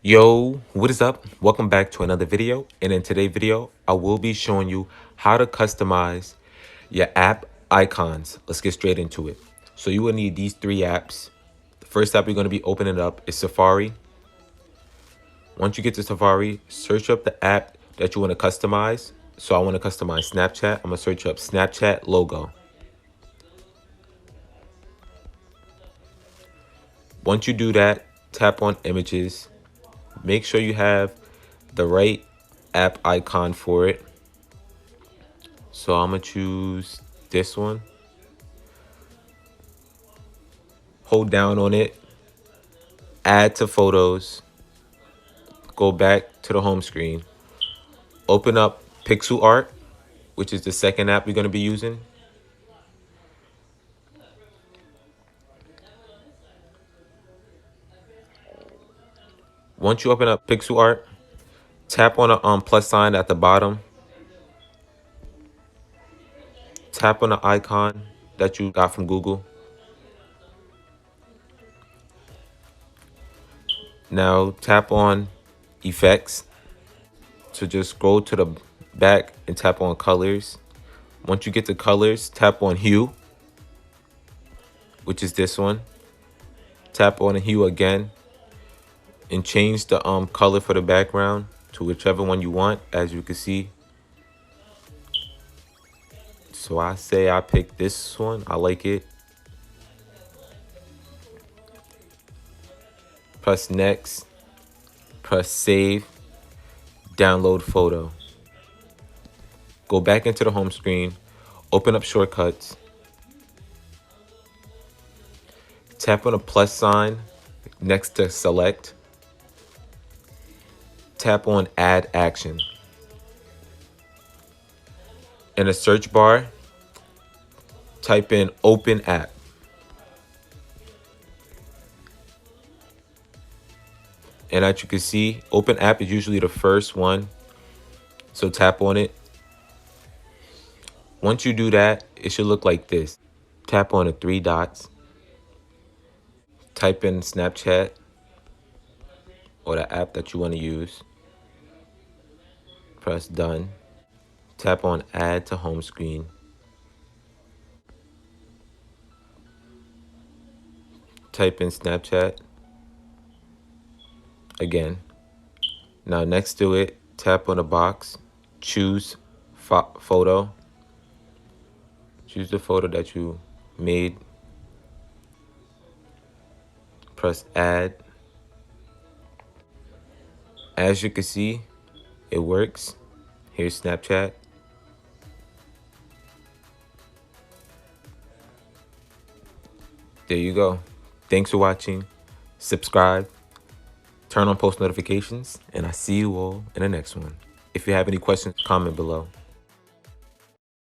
Yo, what is up? Welcome back to another video. And in today's video, I will be showing you how to customize your app icons. Let's get straight into it. So you will need these three apps. The first app you're going to be opening up is Safari. Once you get to Safari, search up the app that you want to customize. So I want to customize Snapchat. I'm going to search up Snapchat logo. Once you do that, tap on images. Make sure you have the right app icon for it. So I'm gonna choose this one. Hold down on it, add to photos, go back to the home screen, open up Pixel Art, which is the second app we're gonna be using. Once you open up Pixel Art, tap on a plus sign at the bottom. Tap on the icon that you got from Google. Now tap on effects. So just scroll to the back and tap on colors. Once you get to colors, tap on hue, which is this one. Tap on hue again and change the color for the background to whichever one you want, as you can see. So I say I pick this one. I like it. Press next. Press save. Download photo. Go back into the home screen. Open up shortcuts. Tap on a plus sign next to select. Tap on add action. In a search bar, type in open app. And as you can see, open app is usually the first one. So tap on it. Once you do that, it should look like this. Tap on the three dots. Type in Snapchat or the app that you want to use. Press done. Tap on add to home screen. Type in Snapchat again. Now next to it, tap on the box. Choose photo. Choose the photo that you made. Press add. As you can see, it works. Here's Snapchat. There you go. Thanks for watching. Subscribe. Turn on post notifications. And I see you all in the next one. If you have any questions, comment below.